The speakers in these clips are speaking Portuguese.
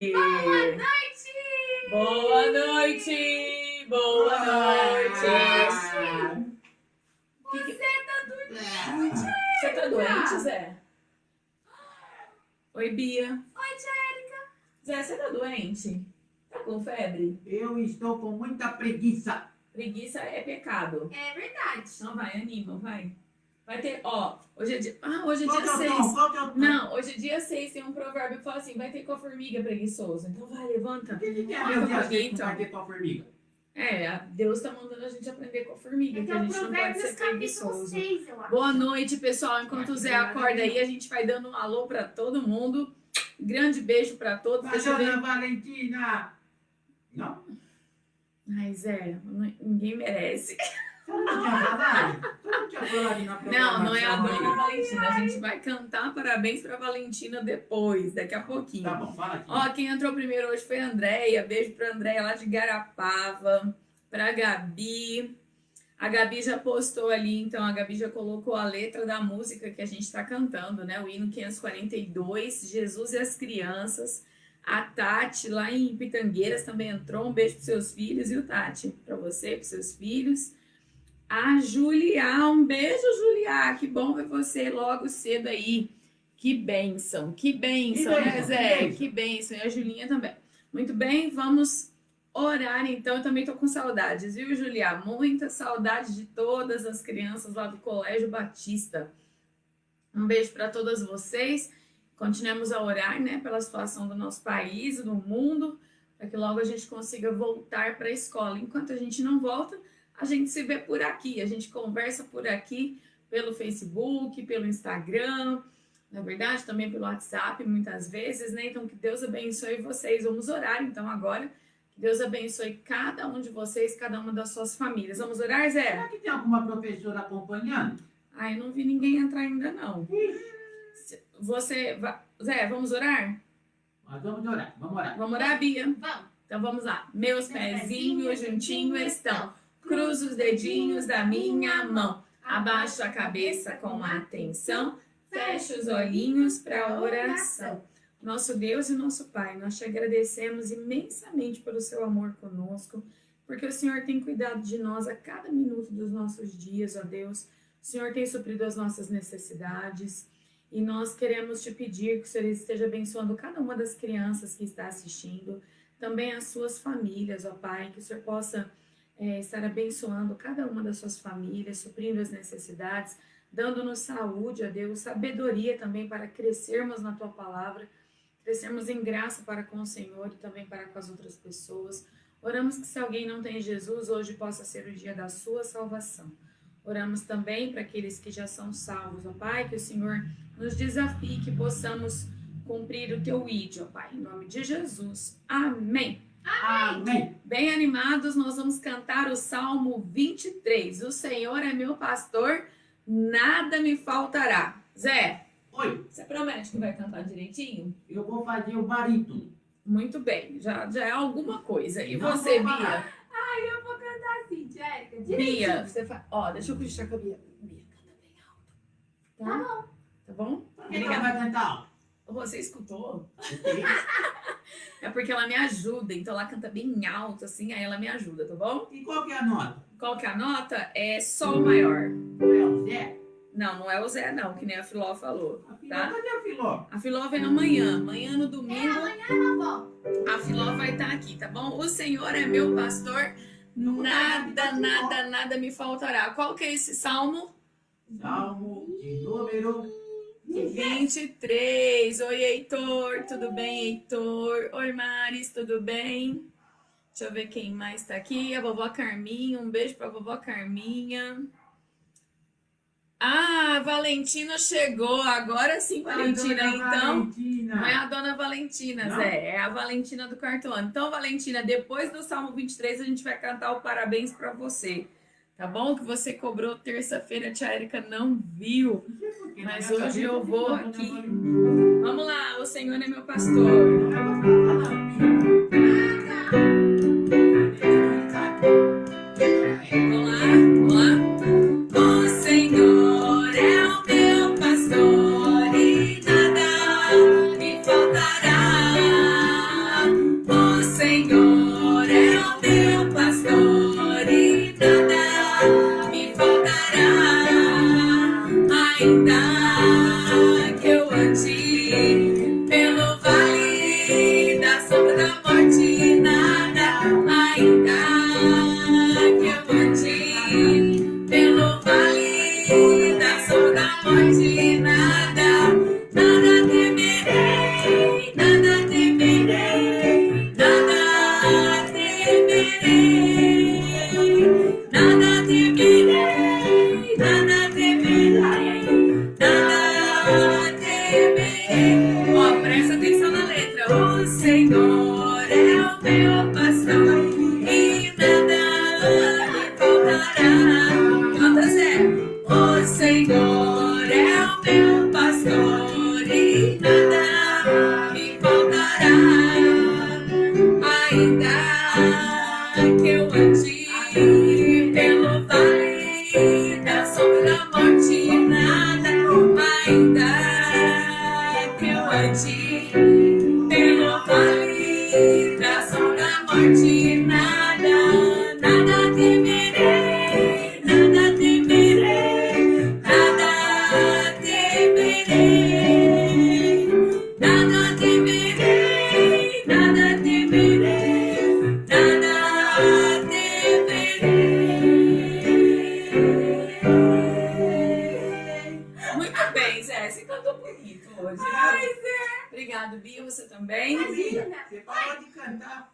Boa noite! Boa noite! Boa noite! Você tá dormindo? Você tá doente, Zé? Oi, Bia. Oi, tia Erika. Zé, você tá doente? Tá com febre? Eu estou com muita preguiça. Preguiça é pecado. É verdade. Não, vai, anima, vai. Vai ter, ó, hoje é dia... hoje é Qual dia que é o 6. tom? Qual que é o tom? Não, hoje é dia 6, tem um provérbio que fala assim, vai ter com a formiga preguiçoso. Então vai, levanta. O que tem a Olha ver o pra dia alguém, 6 com então. vai ter com a formiga? Deus tá mandando a gente aprender com a formiga, É que que a é o gente não pode Provérbios ser capítulo preguiçoso. 6, eu acho. Boa noite, pessoal. Enquanto o Zé acorda aí, a gente vai dando um alô pra todo mundo. Grande beijo pra todos. Vai, Deixa eu ver. Dona Valentina! Não? Ai, Zé, ninguém merece. Você não tinha falado? Você não tinha falado na programação? Não é a aí? dona Valentina. A gente vai cantar parabéns pra Valentina depois, daqui a pouquinho. Tá bom, fala aqui. Ó, quem entrou primeiro hoje foi a Andréia. Beijo pra Andréia lá de Garapava. Pra Gabi. A Gabi já postou ali, então a Gabi já colocou a letra da música que a gente tá cantando, né? O hino 542, Jesus e as Crianças. A Tati lá em Pitangueiras também entrou. Um beijo pros seus filhos, viu, Tati? Pra você, pros seus filhos. A Julia, um beijo, Julia. Que bom ver você logo cedo aí. Que bênção, né, Zé? Que bênção. E a Julinha também. Muito bem, vamos orar então. Eu também tô com saudades, viu, Julia? Muita saudade de todas as crianças lá do Colégio Batista. Um beijo para todas vocês. Continuemos a orar, né, pela situação do nosso país e do mundo, para que logo a gente consiga voltar para a escola. Enquanto a gente não volta, a gente se vê por aqui, a gente conversa por aqui, pelo Facebook, pelo Instagram, na verdade, também pelo WhatsApp, muitas vezes, né? Então, que Deus abençoe vocês. Vamos orar, então, agora. Que Deus abençoe cada um de vocês, cada uma das suas famílias. Vamos orar, Zé? Será que tem alguma professora acompanhando? Ai, não vi ninguém entrar ainda, não. Zé, vamos orar? Nós vamos orar, vamos orar. Vamos orar, Bia? Vamos. Então, vamos lá. Meus pezinhos juntinhos estão. Cruzo os dedinhos da minha mão. Abaixo a cabeça com atenção. Fecho os olhinhos para a oração. Nosso Deus e nosso Pai, nós te agradecemos imensamente pelo seu amor conosco, porque o Senhor tem cuidado de nós a cada minuto dos nossos dias, ó Deus. O Senhor tem suprido as nossas necessidades e nós queremos te pedir que o Senhor esteja abençoando cada uma das crianças que está assistindo, também as suas famílias, ó Pai, que o Senhor possa estar abençoando cada uma das suas famílias, suprindo as necessidades, dando-nos saúde, ó Deus, sabedoria também para crescermos na Tua Palavra, crescermos em graça para com o Senhor e também para com as outras pessoas. Oramos que se alguém não tem Jesus, hoje possa ser o dia da sua salvação. Oramos também para aqueles que já são salvos, ó Pai, que o Senhor nos desafie, que possamos cumprir o Teu ID, ó Pai, em nome de Jesus. Amém. Amém. Bem animados, nós vamos cantar o Salmo 23. O Senhor é meu pastor, nada me faltará. Zé, Oi, você promete que vai cantar direitinho? eu vou fazer o barítono. Muito bem, já é alguma coisa. E Não você, vou Bia? parar. Ai, eu vou cantar assim, tia Erika. Bia, você faz... Ó, deixa eu puxar com a Bia. Bia, canta bem alto. Tá? Tá bom? Por que ela vai cantar? Você escutou? Ok. É porque ela me ajuda, então ela canta bem alto, assim, aí ela me ajuda, tá bom? E qual que é a nota? Qual que é a nota? É Sol maior. Não é o Zé? Não é o Zé, não, que nem a Filó falou. A Filó, Tá? cadê a Filó? A Filó vem amanhã. Amanhã no domingo, Amanhã eu vou. a Filó vai estar aqui, tá bom? O Senhor é meu pastor, nada me faltará. Qual que é esse salmo? Salmo de número 23. Oi, Heitor, tudo bem, Heitor? Oi, Maris, tudo bem? Deixa eu ver quem mais tá aqui. A vovó Carminha, um beijo pra vovó Carminha. Ah, a Valentina chegou. Agora sim, Valentina, A dona então. Valentina. Não é a dona Valentina, Não? Zé. É a Valentina do quarto ano. Então, Valentina, depois do Salmo 23, a gente vai cantar o parabéns pra você. Tá bom? Que você cobrou terça-feira, a tia Erika não viu. Porque Mas na minha hoje cabeça eu vou tem a dona aqui. Valentina. Vamos lá, o Senhor é meu pastor. Não é pra ficar falando. Vamos lá. O Senhor é o meu pastor e nada me faltará. Senhor é o meu pastor e nada me faltará. Canta, Zé. O Senhor é o meu pastor e nada me faltará. Ainda que eu ande pelo vale da sombra da morte, nada. Ainda que eu ande pelo vale da sombra da morte, nada, nada temerei, nada temerei, nada temerei, nada temerei, nada temerei, nada temerei. Muito bem, Zé, você cantou bonito hoje. Ai, Viu? Zé. Obrigado, Bia, você também. Imagina. Você parou de cantar.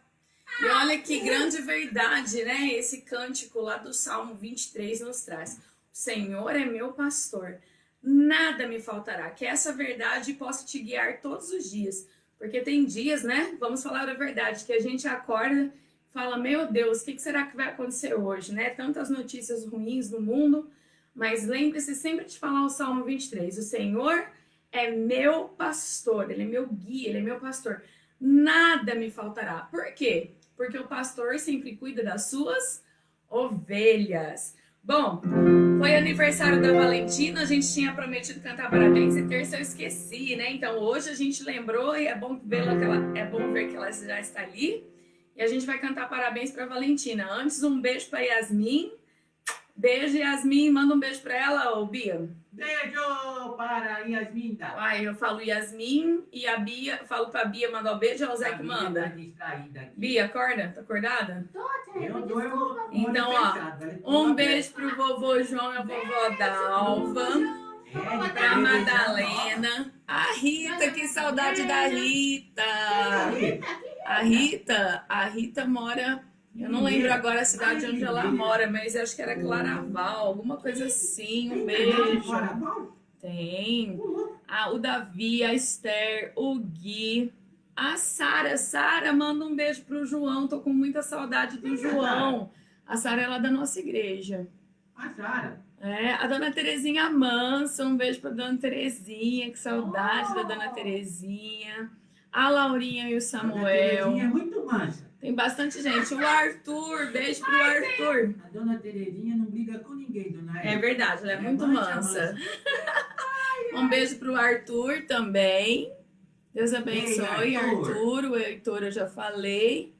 E olha que grande verdade, né? Esse cântico lá do Salmo 23 nos traz. O Senhor é meu pastor, nada me faltará. Que essa verdade possa te guiar todos os dias. Porque tem dias, né? Vamos falar a verdade, que a gente acorda e fala, meu Deus, o que será que vai acontecer hoje, né? Tantas notícias ruins no mundo, mas lembre-se sempre de falar o Salmo 23. O Senhor é meu pastor, ele é meu guia, ele é meu pastor. Nada me faltará. Por quê? Porque o pastor sempre cuida das suas ovelhas. Bom, foi aniversário da Valentina, a gente tinha prometido cantar parabéns e terça eu esqueci, né? Então hoje a gente lembrou e é bom ver que ela já está ali. E a gente vai cantar parabéns para Valentina. Antes, um beijo para Yasmin. Beijo, Yasmin. Manda um beijo para ela, ô Bia. Beijo para Yasmin. Ai, eu falo Yasmin e a Bia, falo pra Bia mandar o beijo, é o Zé que manda. Bia, acorda? Tá acordada? Tô, Zé. Eu Desculpa. Então, ó, um beijo pro vovô João e a vovó Dalva, pra Madalena, a Rita, que saudade da Rita. A Rita mora, eu não lembro agora a cidade onde ela mora, mas acho que era Claraval, alguma coisa assim. Um beijo. Tem. O Davi, a Esther, o Gui, a Sara. Sara, manda um beijo pro João. Tô com muita saudade do João. A Sara é lá da nossa igreja. A Sara. É, a dona Terezinha Manso. Um beijo pra dona Terezinha. Que saudade da dona Terezinha. A Laurinha e o A Samuel. Terezinha é muito mansa. Tem bastante gente. O Arthur, beijo pro Arthur. A dona Terezinha não briga com ninguém, dona É Eva. verdade, ela é muito mansa. Um beijo pro Arthur também. Deus abençoe, Ei, Arthur. Arthur. O Heitor eu já falei.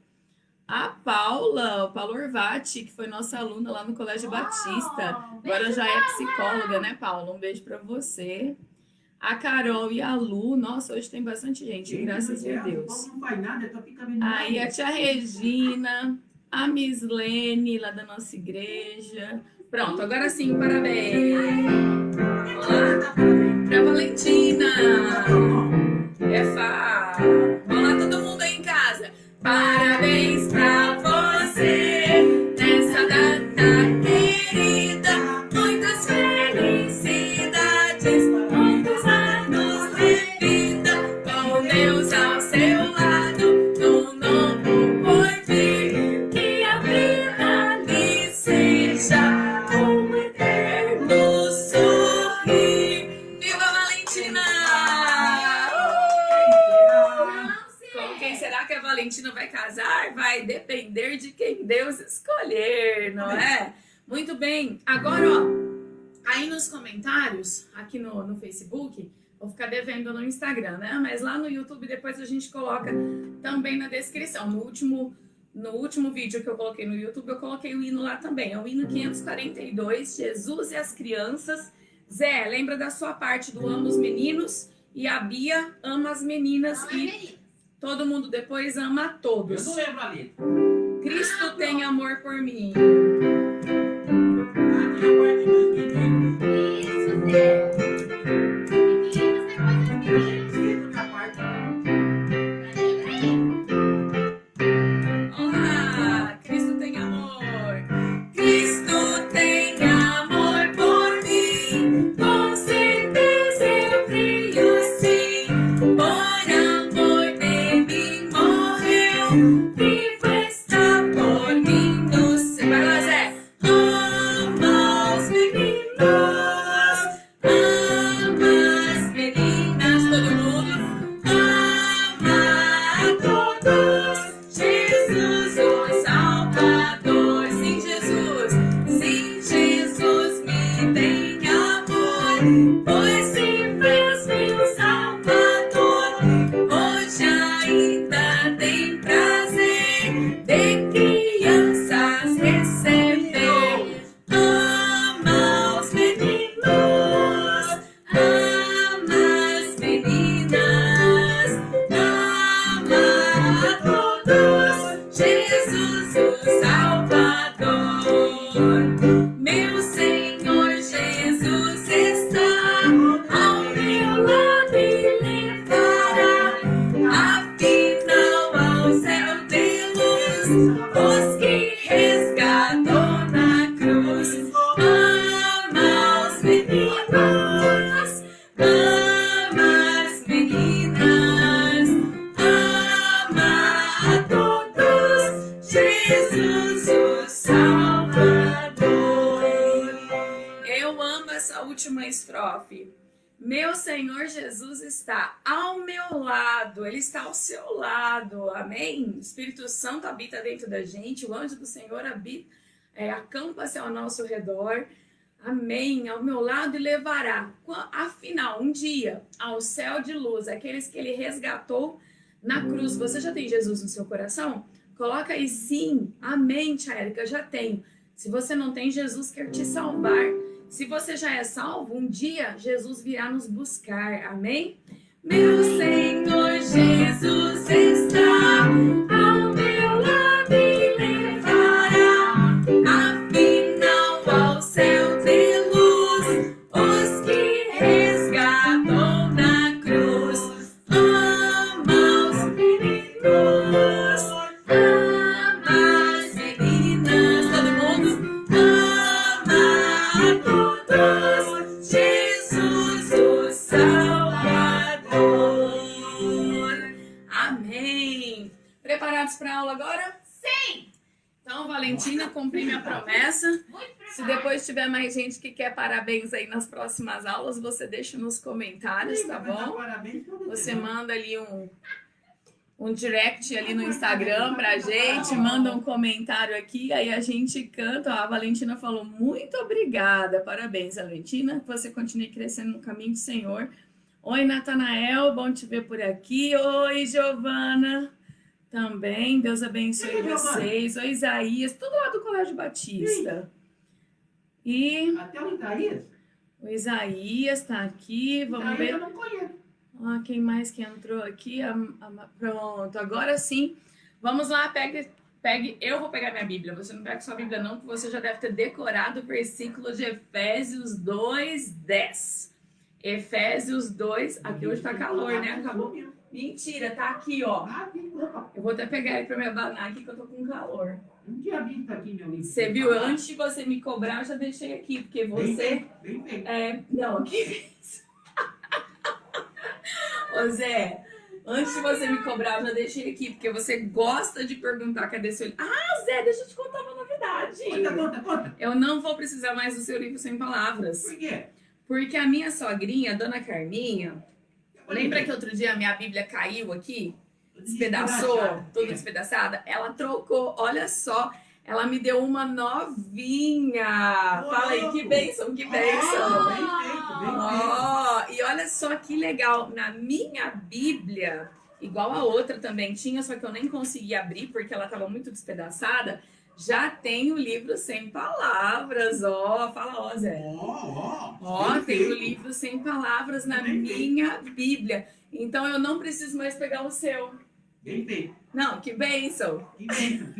A Paula, o Paulo Orvati, que foi nossa aluna lá no Colégio Batista. Agora já é psicóloga, né, Paula? Um beijo pra você. A Carol e a Lu. Nossa, hoje tem bastante gente, graças a Deus. O povo não faz nada, só fica vendo. Aí a tia Regina, a Miss Lene, lá da nossa igreja. Pronto, agora sim, parabéns. Vamos lá, pra Valentina. É fácil. Vamos lá, todo mundo aí em casa. Parabéns pra você nessa data querida. Muitas felicidades, muitos anos de vida. Com Deus ao seu lado, no novo porvir. Que a vida lhe seja um eterno sorrir. Viva Valentina! Com quem será que a Valentina vai casar? Vai depender de quem Deus escolher, não é? Muito bem. Agora, ó, aí nos comentários, aqui no Facebook, vou ficar devendo no Instagram, né? Mas lá no YouTube depois a gente coloca também na descrição. No último vídeo que eu coloquei no YouTube, eu coloquei o hino lá também. É o hino 542, Jesus e as Crianças. Zé, lembra da sua parte do amo os meninos e a Bia ama as meninas e todo mundo depois ama a Eu todos. não lembro a letra. Cristo tem amor por mim. A minha parte dos meninos. Isso, Zé. Meninos, depois dos meninos. Esqueça minha parte. Olá, Cristo tem amor. Cristo tem amor por mim. Com certeza eu creio sim. Por amor de mim morreu. vivo está por mim no céu. Vai lá, Zé. Ama os meninos, ama as meninas, todo mundo. Ama a todos, Jesus o Salvador. Sim, Jesus me tem amor, pois se fez meu Salvador. Hoje ainda tem prazer de crianças receber. Ama os meninos, ama as meninas, ama a todos, Jesus o Salvador. Meu Senhor Jesus está ao meu lado e levará afinal ao céu de luz os que resgatou na cruz. Ama os meninos, ama as meninas, ama a todos, Jesus o Salvador. Eu amo essa última estrofe. Meu Senhor Jesus está ao meu lado, Ele está ao seu lado, amém? O Espírito Santo habita dentro da gente, o anjo do Senhor habita, acampa-se ao nosso redor, amém? Ao meu lado e levará, afinal, um dia, ao céu de luz, aqueles que Ele resgatou na cruz. Você já tem Jesus no seu coração? Coloca aí sim, amém, tia Érica, já tenho. Se você não tem, Jesus quer te salvar. Se você já é salvo, um dia Jesus virá nos buscar, amém? Meu Senhor Jesus está ao meu lado e levará afinal ao céu de luz os que resgatou na cruz. Ama os meninos, ama as meninas, todo mundo. Ama a todos, Jesus o Salvador. Amém. Preparados para a aula agora? Sim! Então, Valentina, cumpri minha promessa. Se depois tiver mais gente que quer parabéns aí nas próximas aulas, você deixa nos comentários, tá bom? Você manda ali um direct ali no Instagram pra gente, manda um comentário aqui, aí a gente canta. Ó, a Valentina falou, muito obrigada, parabéns, Valentina, que você continue crescendo no caminho do Senhor. Oi, Natanael, bom te ver por aqui. Oi, Giovana, também, Deus abençoe vocês. Oi, Isaías, tudo lá do Colégio Batista. E Até o Isaías? o Isaías tá aqui, vamos ver. Eu não conheço. Ah, quem mais que entrou aqui? Pronto, agora sim. Vamos lá, pegue. Eu vou pegar minha Bíblia. Você não pega sua Bíblia não, porque você já deve ter decorado o versículo de Efésios 2:10. Efésios 2, aqui hoje tá calor, né? Acabou. Mentira, tá aqui, ó. Eu vou até pegar ele pra me abanar aqui, que eu tô com calor. Não tinha visto aqui, meu livro. Você viu? Antes de você me cobrar, eu já deixei aqui, porque você... Bem feito. Não, aqui... Ô Zé, antes de você me cobrar, eu já deixei aqui, porque você gosta de perguntar cadê seu livro. Ah, Zé, deixa eu te contar uma novidade. Conta. Eu não vou precisar mais do seu livro sem palavras. Por quê? Porque a minha sogrinha, a dona Carminha, lembra que outro dia a minha Bíblia caiu aqui? Despedaçou, toda despedaçada? Ela trocou, olha só, ela me deu uma novinha. Fala aí, que bênção, que bênção. Bem feito. Ó, e olha só que legal, na minha Bíblia, igual a outra também tinha, só que eu nem consegui abrir porque ela estava muito despedaçada, já tem o livro sem palavras, ó, fala ó, Zé. Ó, tem o livro sem palavras na minha Bíblia, então eu não preciso mais pegar o seu. Bem feito. Não, que bênção. Que bênção.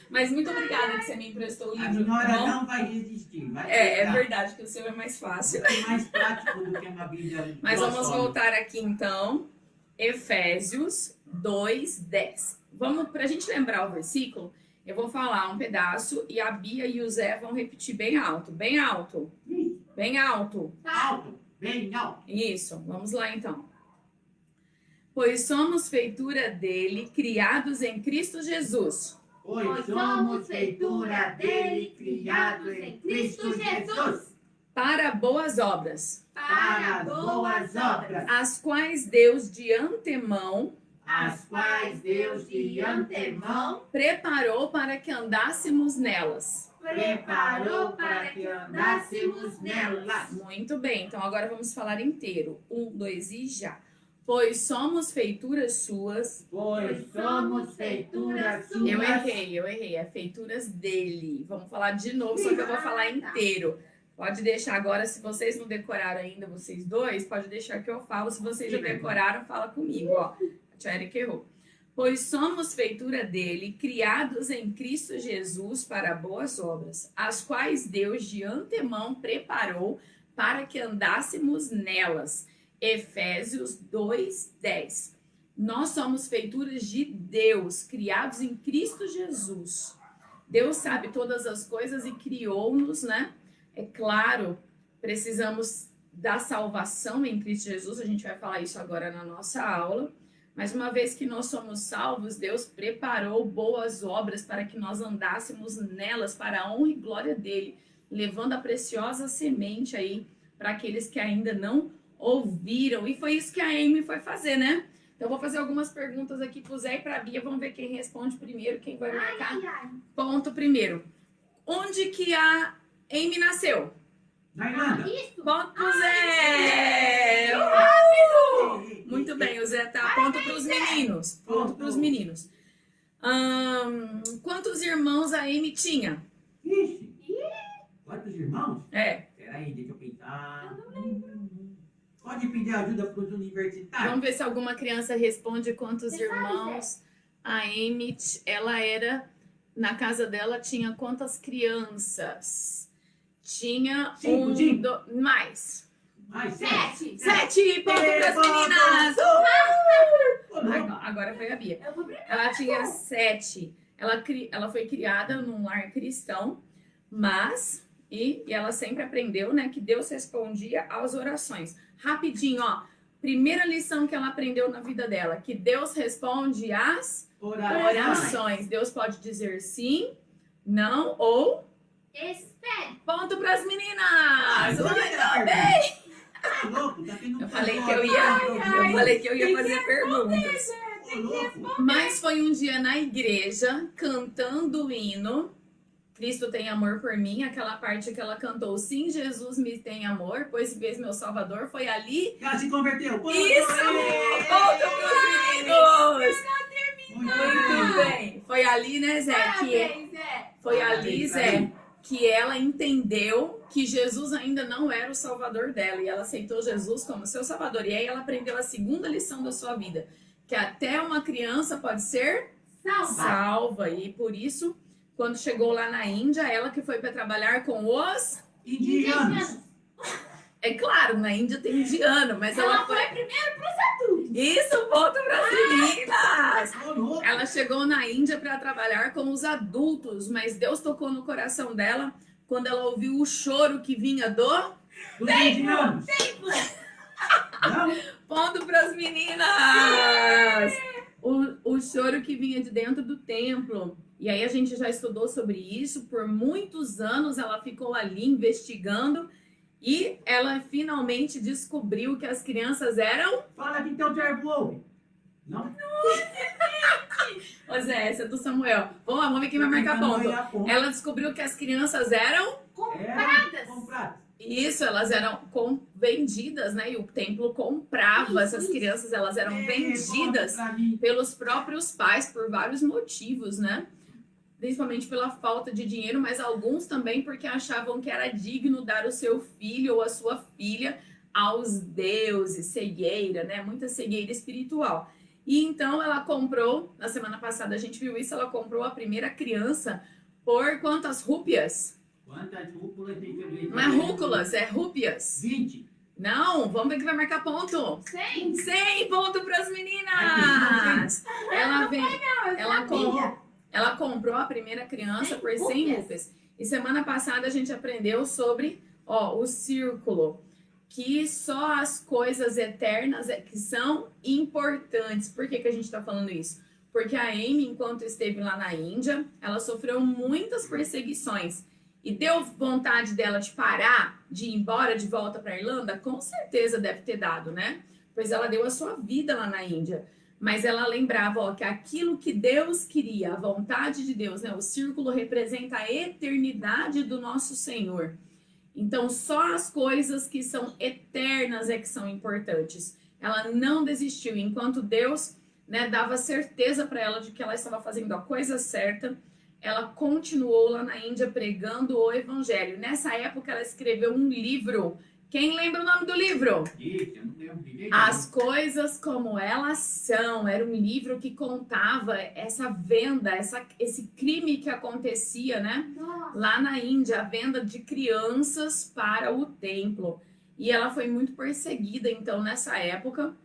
Mas muito obrigada que você me emprestou o A livro, senhora tá bom? não vai resistir. É verdade que o seu é mais fácil. É mais prático do que uma Bíblia. Mas vamos voltar aqui então. Efésios 2:10. Vamos, pra gente lembrar o versículo, eu vou falar um pedaço e a Bia e o Zé vão repetir bem alto. Bem alto. Bem alto. Alto. Bem alto. Isso. Vamos lá então. Pois somos feitura dele, criados em Cristo Jesus, Pois somos feitura dele, criados em Cristo Jesus, para boas obras, para as boas obras, as quais Deus de antemão as quais Deus de antemão preparou para que andássemos nelas. preparou para que andássemos nelas. Muito bem, então agora vamos falar inteiro. 1, 2 e já. Pois somos feituras suas. Pois somos feitura sua. Eu errei. É feituras dele. Vamos falar de novo, só que eu vou falar inteiro. Pode deixar agora, se vocês não decoraram ainda, vocês dois, pode deixar que eu falo. Se vocês já decoraram, fala comigo, ó. A tia Erika errou. Pois somos feitura dele, criados em Cristo Jesus para boas obras, as quais Deus de antemão preparou para que andássemos nelas. Efésios 2:10. Nós somos feituras de Deus, criados em Cristo Jesus. Deus sabe todas as coisas e criou-nos, né? É claro, precisamos da salvação em Cristo Jesus, a gente vai falar isso agora na nossa aula. Mas uma vez que nós somos salvos, Deus preparou boas obras para que nós andássemos nelas para a honra e glória dele, levando a preciosa semente aí para aqueles que ainda não ouviram. E foi isso que a Amy foi fazer, né? Então eu vou fazer algumas perguntas aqui para o Zé e para a Bia. Vamos ver quem responde primeiro, quem vai marcar ponto primeiro. Onde que a Amy nasceu? Na Irlanda. Ponto pro Zé! Muito bem, o Zé tá. Ponto pros meninos. Ponto pros meninos. Quantos irmãos a Amy tinha? Ixi. Quantos irmãos? É. Peraí, deixa eu pensar. Pode pedir ajuda para os universitários? Vamos ver se alguma criança responde quantos irmãos a Amy. Ela era. Na casa dela tinha quantas crianças? Tinha mais. Mais 7. 7 pontos para as meninas! Agora foi a Bia. Eu vou primeiro. Ela tinha 7. Ela foi criada num lar cristão, mas e ela sempre aprendeu, né, que Deus respondia às orações. Rapidinho, ó. Primeira lição que ela aprendeu na vida dela, que Deus responde às orações. Deus pode dizer sim, não ou Espere. ponto para as meninas. Muito bem. Eu falei que eu ia fazer perguntas. Mas foi um dia na igreja, cantando o hino, Cristo tem amor por mim, aquela parte que ela cantou, sim, Jesus me tem amor, pois fez meu Salvador, foi ali. Ela se converteu. Isso! Ponto pros meninos! Muito bem. Foi ali, né, Zé? Foi ali, Zé, que ela entendeu que Jesus ainda não era o Salvador dela, e ela aceitou Jesus como seu Salvador. E aí ela aprendeu a segunda lição da sua vida, que até uma criança pode ser salva. E por isso, quando chegou lá na Índia, ela que foi para trabalhar com os indianos. É claro, na Índia tem indiano, mas ela foi primeiro pros adultos. Isso, ponto para as meninas! Ela chegou na Índia para trabalhar com os adultos, mas Deus tocou no coração dela quando ela ouviu o choro que vinha dos indianos. Ponto para as meninas! O choro que vinha de dentro do templo. E aí a gente já estudou sobre isso. Por muitos anos ela ficou ali investigando e ela finalmente descobriu que as crianças eram... Fala que então já ouve. Não? Ô Zé, essa é do Samuel. Vamos lá, vamos ver quem vai marcar ponto. Ela descobriu que as crianças eram... Compradas. Isso, elas eram vendidas, né? E o templo comprava essas crianças, elas eram vendidas pelos próprios pais por vários motivos, né? Principalmente pela falta de dinheiro, mas alguns também porque achavam que era digno dar o seu filho ou a sua filha aos deuses, cegueira, né? Muita cegueira espiritual. E então ela comprou, na semana passada a gente viu isso, ela comprou a primeira criança por quantas rúpias? Quantas rúculas tem que... Não é rúculas, é rúpias. 20. Não, vamos ver quem vai marcar ponto. 100. 100 pontos para as meninas. Ela comprou a primeira criança por 100 rúpias. E semana passada a gente aprendeu sobre o círculo. que só as coisas eternas é que são importantes. Por que a gente está falando isso? Porque a Amy, enquanto esteve lá na Índia, ela sofreu muitas perseguições. E deu vontade dela de parar, de ir embora, de volta para a Irlanda? Com certeza deve ter dado, né? Pois ela deu a sua vida lá na Índia. Mas ela lembrava, ó, que aquilo que Deus queria, a vontade de Deus, né? O círculo representa a eternidade do nosso Senhor. Então, só as coisas que são eternas é que são importantes. Ela não desistiu, enquanto Deus, né, dava certeza para ela de que ela estava fazendo a coisa certa. Ela continuou lá na Índia pregando o evangelho. Nessa época, ela escreveu um livro. Quem lembra o nome do livro? Isso, eu não lembro direito. As Coisas Como Elas São. Era um livro que contava essa venda, esse crime que acontecia, né? Nossa. Lá na Índia, a venda de crianças para o templo. E ela foi muito perseguida, então, nessa época,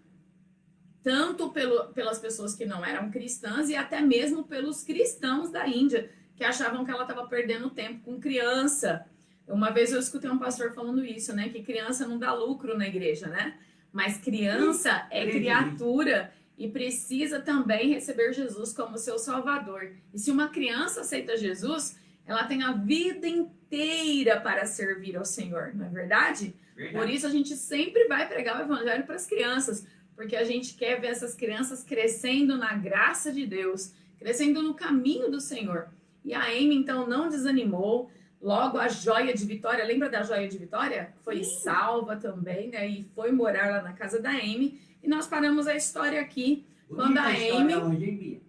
tanto pelas pessoas que não eram cristãs e até mesmo pelos cristãos da Índia, que achavam que ela estava perdendo tempo com criança. Uma vez eu escutei um pastor falando isso, né? Que criança não dá lucro na igreja, né? Mas criança é criatura e precisa também receber Jesus como seu Salvador. E se uma criança aceita Jesus, ela tem a vida inteira para servir ao Senhor, não é verdade? Por isso a gente sempre vai pregar o evangelho para as crianças, porque a gente quer ver essas crianças crescendo na graça de Deus, crescendo no caminho do Senhor. E a Amy, então, não desanimou. Logo, a Joia de Vitória, lembra da Joia de Vitória? Foi salva também, né? E foi morar lá na casa da Amy. E nós paramos a história aqui, quando a Amy... Hoje, hein, Bia?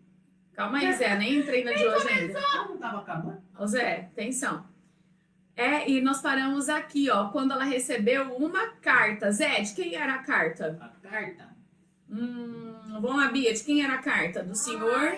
Calma aí, Zé, nem entrei na de hoje ainda. Ah, não estava acabando? Ô, Zé, atenção. E nós paramos aqui, ó, quando ela recebeu uma carta. Zé, de quem era a carta? A carta Vamos lá, Bia, de quem era a carta? Do senhor?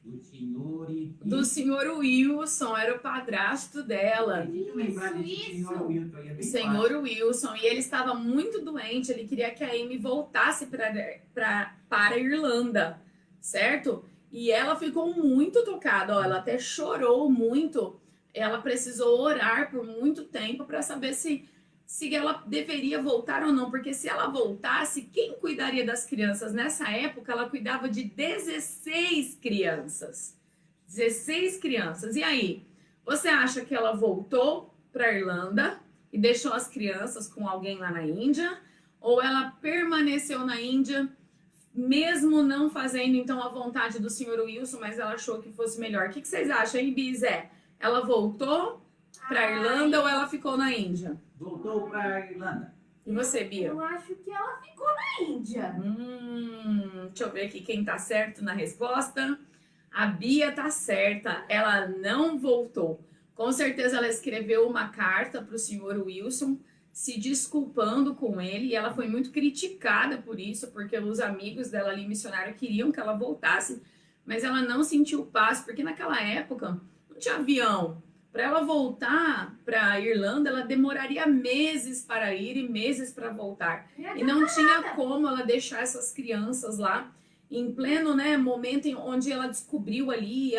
do senhor e... Do senhor Wilson, era o padrasto dela. Deixa eu lembrar desse senhor Wilton aí, é O bem senhor Wilson, e ele estava muito doente, ele queria que a Amy voltasse para a Irlanda, certo? E ela ficou muito tocada, ó, ela até chorou muito, ela precisou orar por muito tempo para saber se ela deveria voltar ou não, porque se ela voltasse, quem cuidaria das crianças? Nessa época, ela cuidava de 16 crianças. 16 crianças. E aí, você acha que ela voltou para a Irlanda e deixou as crianças com alguém lá na Índia? Ou ela permaneceu na Índia, mesmo não fazendo, então, a vontade do senhor Wilson, mas ela achou que fosse melhor? O que vocês acham, hein, Bizé? Ela voltou para a Irlanda ou ela ficou na Índia? Voltou para a Irlanda. E você, Bia? Eu acho que ela ficou na Índia. Deixa eu ver aqui quem tá certo na resposta. A Bia tá certa, ela não voltou. Com certeza ela escreveu uma carta para o senhor Wilson, se desculpando com ele, e ela foi muito criticada por isso, porque os amigos dela ali, missionário, queriam que ela voltasse, mas ela não sentiu paz, porque naquela época não tinha avião. Para ela voltar para a Irlanda, ela demoraria meses para ir e meses para voltar. E não tinha como ela deixar essas crianças lá em pleno, né, momento onde ela descobriu ali,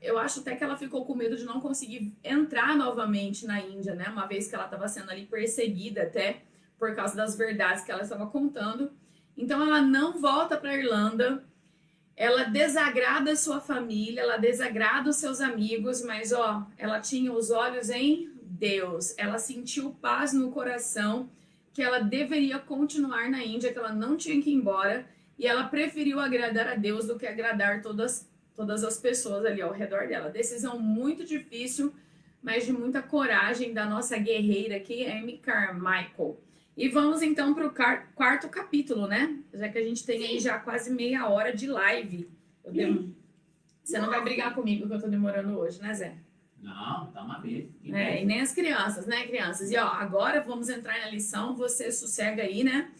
eu acho até que ela ficou com medo de não conseguir entrar novamente na Índia, né, uma vez que ela estava sendo ali perseguida até por causa das verdades que ela estava contando. Então ela não volta para a Irlanda. Ela desagrada a sua família, ela desagrada os seus amigos, mas ó, ela tinha os olhos em Deus. Ela sentiu paz no coração, que ela deveria continuar na Índia, que ela não tinha que ir embora, e ela preferiu agradar a Deus do que agradar todas as pessoas ali ao redor dela. Decisão muito difícil, mas de muita coragem da nossa guerreira aqui, Amy Carmichael. E vamos então para o quarto capítulo, né? Já que a gente tem aí já quase meia hora de live. Você não vai brigar comigo que eu tô demorando hoje, né, Zé? Não, tá uma vez. E nem as crianças, né, crianças? E ó, agora vamos entrar na lição, você sossega aí, né?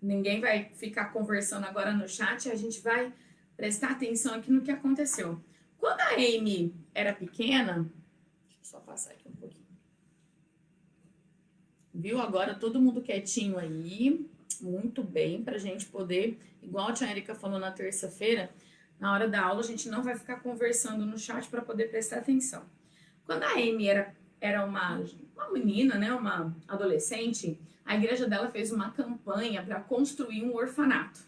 Ninguém vai ficar conversando agora no chat, a gente vai prestar atenção aqui no que aconteceu. Quando a Amy era pequena, deixa eu só passar aqui um pouquinho. Viu? Agora todo mundo quietinho aí, muito bem, pra gente poder, igual a tia Erika falou na terça-feira, na hora da aula a gente não vai ficar conversando no chat para poder prestar atenção. Quando a Amy era uma menina, né, uma adolescente, a igreja dela fez uma campanha para construir um orfanato.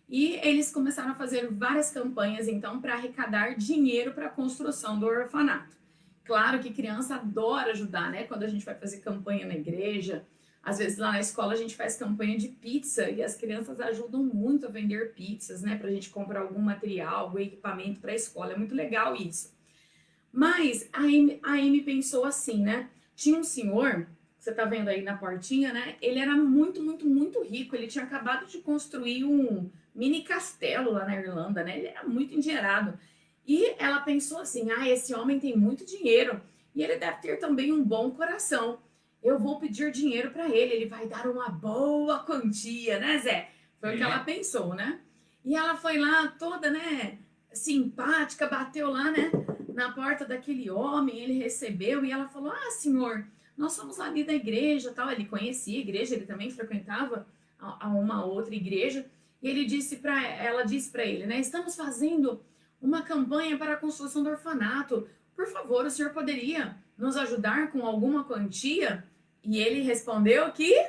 E eles começaram a fazer várias campanhas, então, para arrecadar dinheiro para a construção do orfanato. Claro que criança adora ajudar, né? Quando a gente vai fazer campanha na igreja, às vezes lá na escola a gente faz campanha de pizza e as crianças ajudam muito a vender pizzas, né? Pra gente comprar algum material, algum equipamento para a escola. É muito legal isso. Mas a Amy pensou assim, né? Tinha um senhor, você tá vendo aí na portinha, né? Ele era muito, muito, muito rico. Ele tinha acabado de construir um mini castelo lá na Irlanda, né? Ele era muito endinheirado. E ela pensou assim, esse homem tem muito dinheiro e ele deve ter também um bom coração. Eu vou pedir dinheiro para ele vai dar uma boa quantia, né, Zé? Foi o que ela pensou, né? E ela foi lá toda, né, simpática, bateu lá, né, na porta daquele homem, ele recebeu e ela falou, senhor, nós somos ali da igreja, tal. Ele conhecia a igreja, ele também frequentava a uma outra igreja. E ela disse para ele, né, estamos fazendo uma campanha para a construção do orfanato. Por favor, o senhor poderia nos ajudar com alguma quantia? E ele respondeu que...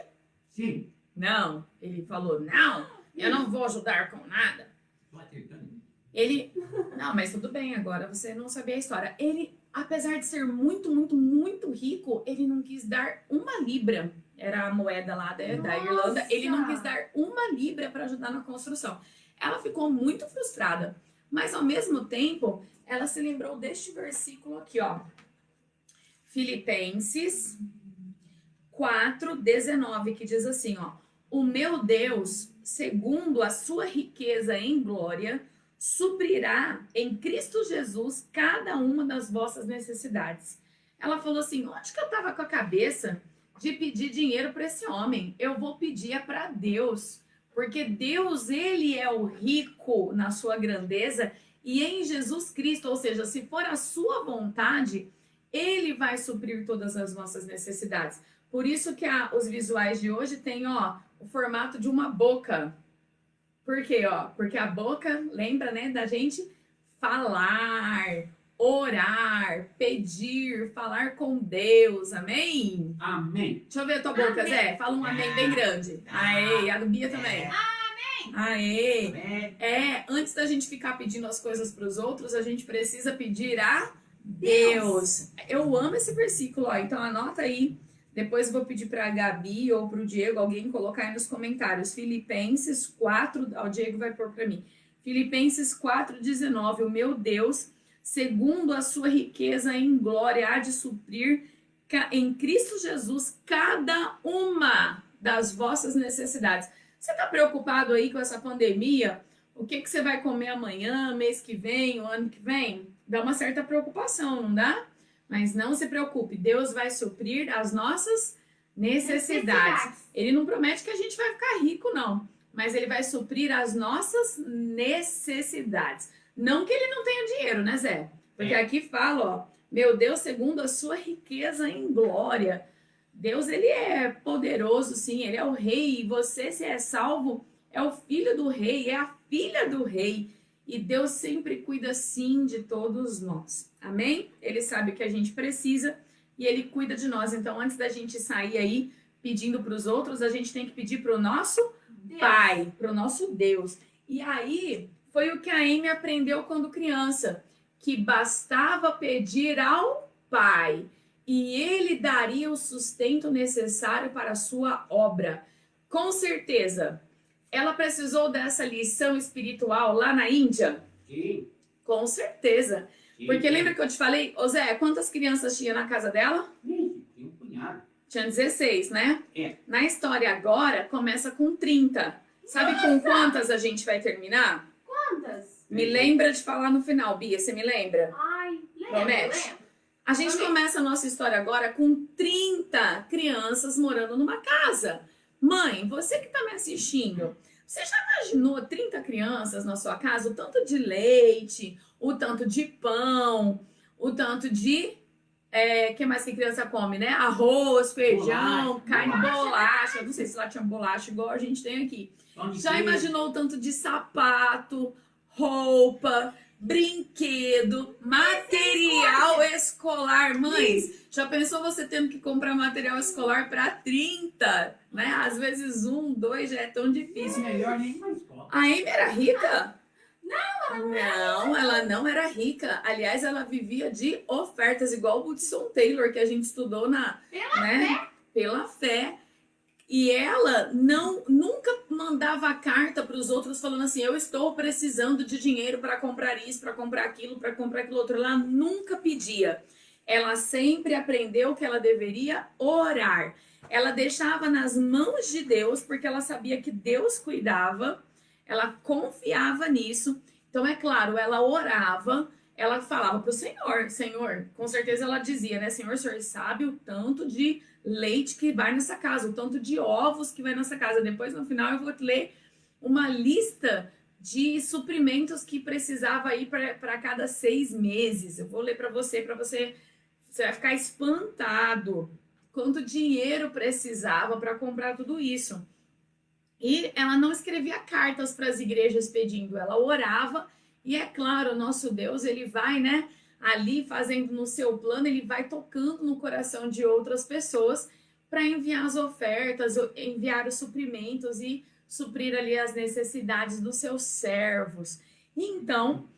Sim. Não. Ele falou, não, eu não vou ajudar com nada. Ele... Não, mas tudo bem agora, você não sabia a história. Ele, apesar de ser muito, muito, muito rico, ele não quis dar uma libra. Era a moeda lá da Irlanda. Ele não quis dar uma libra para ajudar na construção. Ela ficou muito frustrada. Mas, ao mesmo tempo, ela se lembrou deste versículo aqui, ó. Filipenses 4:19, que diz assim, ó. O meu Deus, segundo a sua riqueza em glória, suprirá em Cristo Jesus cada uma das vossas necessidades. Ela falou assim, onde que eu estava com a cabeça de pedir dinheiro para esse homem? Eu vou pedir para Deus. Porque Deus, ele é o rico na sua grandeza e em Jesus Cristo, ou seja, se for a sua vontade, ele vai suprir todas as nossas necessidades. Por isso que os visuais de hoje têm, ó, o formato de uma boca. Por quê, ó? Porque a boca lembra, né, da gente falar, orar, pedir, falar com Deus, amém? Amém. Deixa eu ver a tua boca, Amém. Zé. Fala um amém bem grande. Aê, a do Bia também. Aê. Amém. Antes da gente ficar pedindo as coisas para os outros, a gente precisa pedir a Deus. Eu amo esse versículo, ó. Então anota aí. Depois eu vou pedir para a Gabi ou para o Diego, alguém colocar aí nos comentários. Filipenses 4, o Diego vai pôr para mim. Filipenses 4:19. O meu Deus, segundo a sua riqueza em glória, há de suprir em Cristo Jesus cada uma das vossas necessidades. Você está preocupado aí com essa pandemia? O que você vai comer amanhã, mês que vem, o ano que vem? Dá uma certa preocupação, não dá? Mas não se preocupe, Deus vai suprir as nossas necessidades. Ele não promete que a gente vai ficar rico, não. Mas ele vai suprir as nossas necessidades. Não que ele não tenha dinheiro, né, Zé? Porque aqui fala, ó, meu Deus, segundo a sua riqueza em glória. Deus, ele é poderoso, sim, ele é o rei. E você, se é salvo, é o filho do rei, é a filha do rei. E Deus sempre cuida, sim, de todos nós. Amém? Ele sabe o que a gente precisa e ele cuida de nós. Então, antes da gente sair aí pedindo para os outros, a gente tem que pedir para o nosso Pai, para o nosso Deus. E aí, foi o que a Amy aprendeu quando criança, que bastava pedir ao Pai e ele daria o sustento necessário para a sua obra. Com certeza, ela precisou dessa lição espiritual lá na Índia? Sim. Com certeza. Sim. Porque lembra que eu te falei, ô Zé, quantas crianças tinha na casa dela? Sim, tem um punhado. Tinha 16, né? É. Na história agora, começa com 30. Sabe com quantas a gente vai terminar? Quantas? Me lembra de falar no final, Bia, você me lembra? Ai, Promete? lembro. A gente começa a nossa história agora com 30 crianças morando numa casa. Mãe, você que tá me assistindo, você já imaginou 30 crianças na sua casa? O tanto de leite, o tanto de pão, o tanto de... que mais que criança come, né? Arroz, feijão, carne, bolacha. Não sei se lá tinha bolacha igual a gente tem aqui. Já imaginou o tanto de sapato, roupa, brinquedo, material escolar? Mães, Já pensou você tendo que comprar material escolar para 30, né? Às vezes 1, 2 já é tão difícil. Melhor nem uma escola. A Amy era rica? Não, ela não era rica. Aliás, ela vivia de ofertas, igual o Hudson Taylor, que a gente estudou pela fé. E ela nunca mandava carta para os outros falando assim: eu estou precisando de dinheiro para comprar isso, para comprar aquilo outro. Ela nunca pedia. Ela sempre aprendeu que ela deveria orar. Ela deixava nas mãos de Deus, porque ela sabia que Deus cuidava. Ela confiava nisso. Então, é claro, ela orava, ela falava para o Senhor. Senhor, com certeza ela dizia, né? Senhor, o Senhor sabe o tanto de leite que vai nessa casa, o tanto de ovos que vai nessa casa. Depois, no final, eu vou ler uma lista de suprimentos que precisava ir para cada 6 meses. Eu vou ler para você vai ficar espantado quanto dinheiro precisava para comprar tudo isso. E ela não escrevia cartas para as igrejas pedindo, ela orava. E é claro, o nosso Deus, ele vai, né, ali fazendo no seu plano, ele vai tocando no coração de outras pessoas para enviar as ofertas, enviar os suprimentos e suprir ali as necessidades dos seus servos. E então,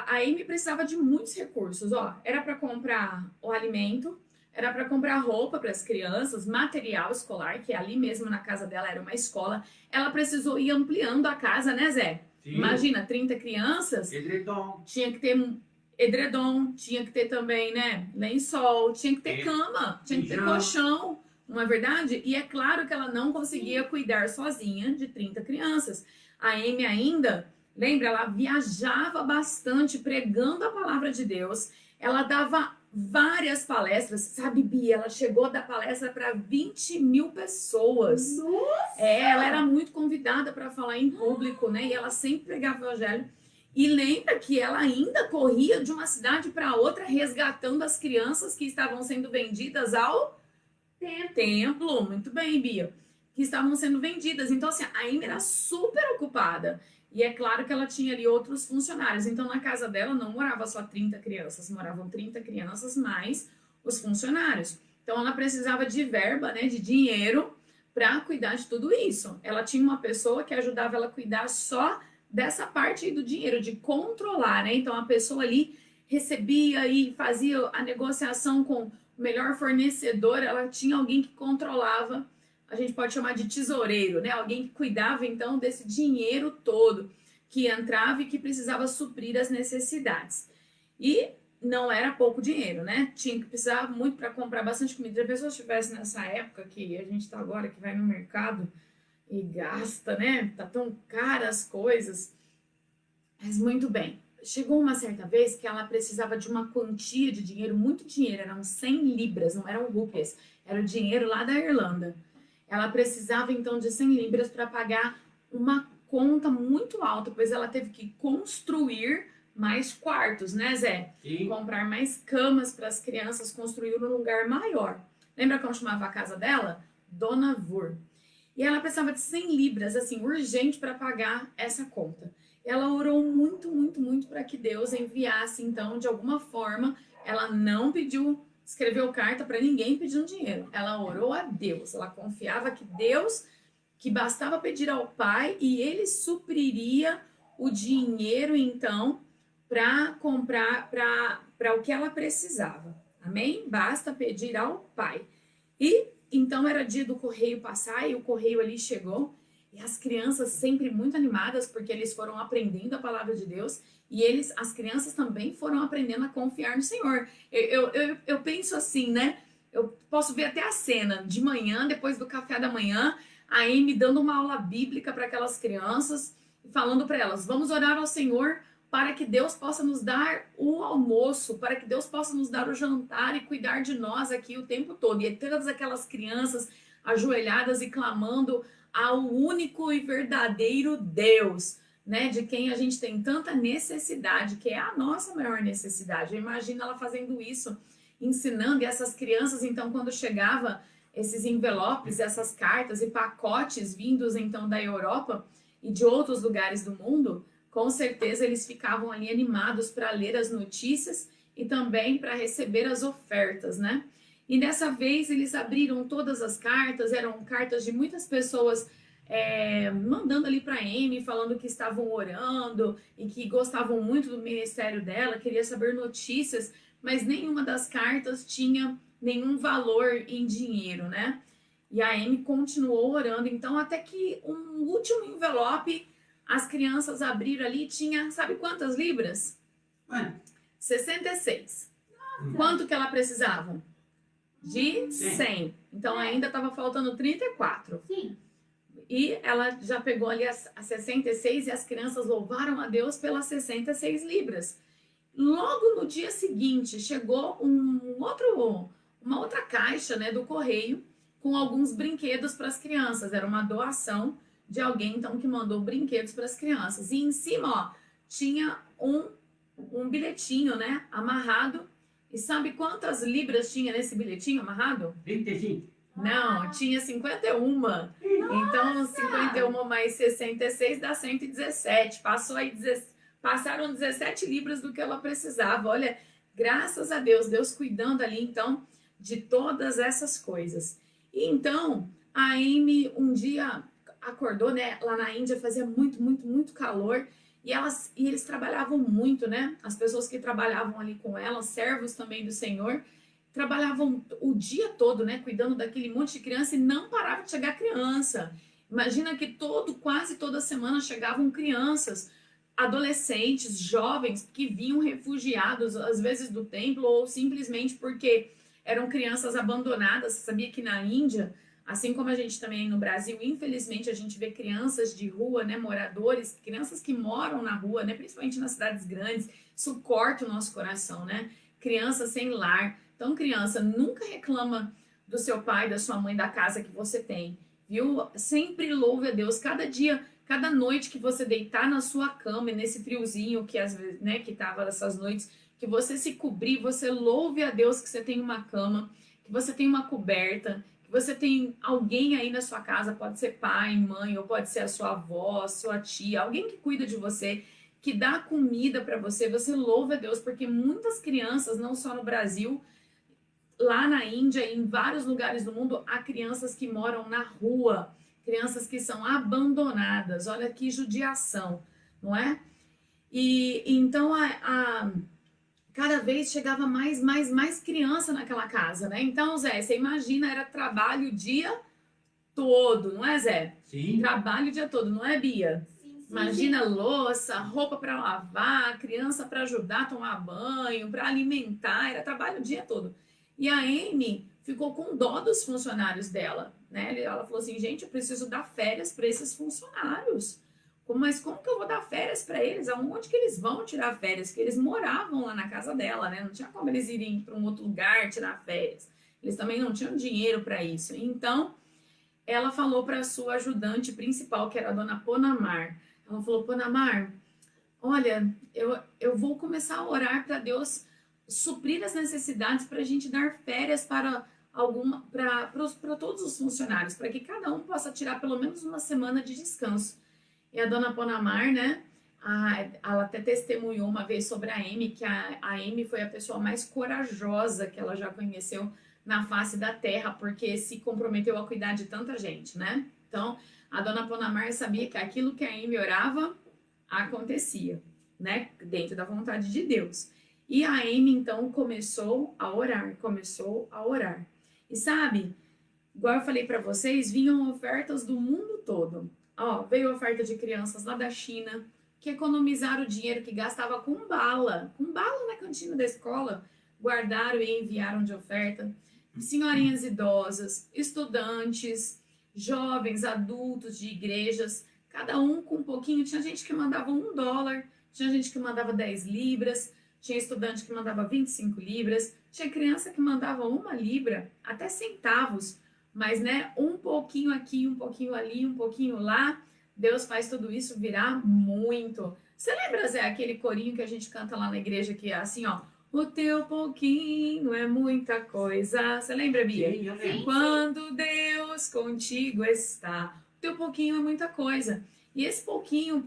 a Amy precisava de muitos recursos, ó, era para comprar o alimento, era para comprar roupa para as crianças, material escolar, que ali mesmo na casa dela era uma escola. Ela precisou ir ampliando a casa, né, Zé? Sim. Imagina, 30 crianças. Edredom. Tinha que ter edredom, tinha que ter também, né, lençol, tinha que ter cama, tinha que ter colchão, não é verdade? E é claro que ela não conseguia cuidar sozinha de 30 crianças. A Amy ainda, lembra, ela viajava bastante pregando a palavra de Deus. Ela dava várias palestras, sabe, Bia? Ela chegou a dar palestra para 20 mil pessoas. Nossa! Ela era muito convidada para falar em público, né? E ela sempre pregava o evangelho. E lembra que ela ainda corria de uma cidade para outra, resgatando as crianças que estavam sendo vendidas ao templo. Muito bem, Bia. Que estavam sendo vendidas. Então, assim, a Amy era super ocupada. E é claro que ela tinha ali outros funcionários. Então, na casa dela não morava só 30 crianças, moravam 30 crianças mais os funcionários. Então, ela precisava de verba, né, de dinheiro para cuidar de tudo isso. Ela tinha uma pessoa que ajudava ela a cuidar só dessa parte aí do dinheiro, de controlar, né? Então, a pessoa ali recebia e fazia a negociação com o melhor fornecedor. Ela tinha alguém que controlava. A gente pode chamar de tesoureiro, né? Alguém que cuidava, então, desse dinheiro todo que entrava e que precisava suprir as necessidades. E não era pouco dinheiro, né? Tinha que precisar muito para comprar bastante comida. Se a pessoa estivesse nessa época que a gente está agora, que vai no mercado e gasta, né? Tá tão caras as coisas. Mas muito bem. Chegou uma certa vez que ela precisava de uma quantia de dinheiro, muito dinheiro, eram 100 libras, não eram rúpias, era o dinheiro lá da Irlanda. Ela precisava, então, de 100 libras para pagar uma conta muito alta, pois ela teve que construir mais quartos, né, Zé? Sim. Comprar mais camas para as crianças, construir um lugar maior. Lembra como chamava a casa dela? Dona Vur. E ela precisava de 100 libras, assim, urgente para pagar essa conta. Ela orou muito, muito, muito para que Deus enviasse, então, de alguma forma. Ela não escreveu carta para ninguém pedindo dinheiro. Ela orou a Deus. Ela confiava que Deus, que bastava pedir ao Pai e ele supriria o dinheiro, então, para comprar, para o que ela precisava. Amém? Basta pedir ao Pai. E então era dia do correio passar e o correio ali chegou. E as crianças sempre muito animadas, porque eles foram aprendendo a palavra de Deus. E as crianças também foram aprendendo a confiar no Senhor. Eu penso assim, né? Eu posso ver até a cena de manhã, depois do café da manhã, a Amy dando uma aula bíblica para aquelas crianças, falando para elas: vamos orar ao Senhor para que Deus possa nos dar o almoço, para que Deus possa nos dar o jantar e cuidar de nós aqui o tempo todo. E todas aquelas crianças ajoelhadas e clamando ao único e verdadeiro Deus, né, de quem a gente tem tanta necessidade, que é a nossa maior necessidade. Eu imagino ela fazendo isso, ensinando, e essas crianças, então, quando chegava esses envelopes, essas cartas e pacotes vindos, então, da Europa e de outros lugares do mundo, com certeza eles ficavam ali animados para ler as notícias e também para receber as ofertas, né? E dessa vez eles abriram todas as cartas, eram cartas de muitas pessoas mandando ali para a Amy, falando que estavam orando e que gostavam muito do ministério dela, queria saber notícias, mas nenhuma das cartas tinha nenhum valor em dinheiro, né? E a Amy continuou orando, então até que um último envelope as crianças abriram ali, tinha, sabe quantas libras? Quanto? 66. Quanto que ela precisava? De 100. Então ainda estava faltando 34. Sim. E ela já pegou ali as 66 e as crianças louvaram a Deus pelas 66 libras. Logo no dia seguinte, chegou uma outra caixa, né, do correio com alguns brinquedos para as crianças. Era uma doação de alguém, então, que mandou brinquedos para as crianças. E em cima, ó, tinha um bilhetinho, né, amarrado. E sabe quantas libras tinha nesse bilhetinho amarrado? 35. Não, tinha 51. Então, 51 mais 66 dá 117. Passaram 17 libras do que ela precisava. Olha, graças a Deus, Deus cuidando ali, então, de todas essas coisas. E então, a Amy um dia acordou, né? Lá na Índia fazia muito, muito, muito calor. E eles trabalhavam muito, né? As pessoas que trabalhavam ali com ela, servos também do Senhor, trabalhavam o dia todo, né? Cuidando daquele monte de criança e não parava de chegar criança. Imagina que quase toda semana chegavam crianças, adolescentes, jovens que vinham refugiados, às vezes do templo ou simplesmente porque eram crianças abandonadas. Você sabia que na Índia, assim como a gente também no Brasil, infelizmente a gente vê crianças de rua, né, moradores, crianças que moram na rua, né, principalmente nas cidades grandes, isso corta o nosso coração, né? Crianças sem lar. Então, criança, nunca reclama do seu pai, da sua mãe, da casa que você tem, viu? Sempre louve a Deus. Cada dia, cada noite que você deitar na sua cama, nesse friozinho que às vezes, né, que tava essas noites, que você se cobrir, você louve a Deus que você tem uma cama, que você tem uma coberta, que você tem alguém aí na sua casa, pode ser pai, mãe, ou pode ser a sua avó, sua tia, alguém que cuida de você, que dá comida para você, você louva a Deus, porque muitas crianças, não só no Brasil, lá na Índia e em vários lugares do mundo, há crianças que moram na rua, crianças que são abandonadas. Olha que judiação, não é? E então cada vez chegava mais criança naquela casa, né? Então, Zé, você imagina, era trabalho o dia todo, não é, Zé? Sim. Trabalho o dia todo, não é, Bia? Sim, Imagina louça, roupa para lavar, criança para ajudar a tomar banho, para alimentar, era trabalho o dia todo. E a Amy ficou com dó dos funcionários dela, né? Ela falou assim, gente, eu preciso dar férias para esses funcionários. Mas como que eu vou dar férias para eles? Aonde que eles vão tirar férias? Porque eles moravam lá na casa dela, né? Não tinha como eles irem para um outro lugar tirar férias. Eles também não tinham dinheiro para isso. Então, ela falou para a sua ajudante principal, que era a dona Ponamar. Ela falou, Ponamar, olha, eu vou começar a orar para Deus suprir as necessidades para a gente dar férias para todos os funcionários, para que cada um possa tirar pelo menos uma semana de descanso. E a dona Ponamar, né, ela até testemunhou uma vez sobre a Amy, que a Amy foi a pessoa mais corajosa que ela já conheceu na face da terra, porque se comprometeu a cuidar de tanta gente, né? Então, a dona Ponamar sabia que aquilo que a Amy orava acontecia, né, dentro da vontade de Deus. E a Amy, então, começou a orar. E sabe, igual eu falei para vocês, vinham ofertas do mundo todo. Ó, veio oferta de crianças lá da China, que economizaram o dinheiro que gastava com bala na cantina da escola, guardaram e enviaram de oferta. Senhorinhas idosas, estudantes, jovens, adultos de igrejas, cada um com um pouquinho. Tinha gente que mandava $1, tinha gente que mandava 10 libras, tinha estudante que mandava 25 libras, tinha criança que mandava 1 libra, até centavos, mas né, um pouquinho aqui, um pouquinho ali, um pouquinho lá, Deus faz tudo isso virar muito. Você lembra, Zé, aquele corinho que a gente canta lá na igreja que é assim, ó, o teu pouquinho é muita coisa. Você lembra, Bia? Sim, eu lembro. Quando Deus contigo está, o teu pouquinho é muita coisa. E esse pouquinho,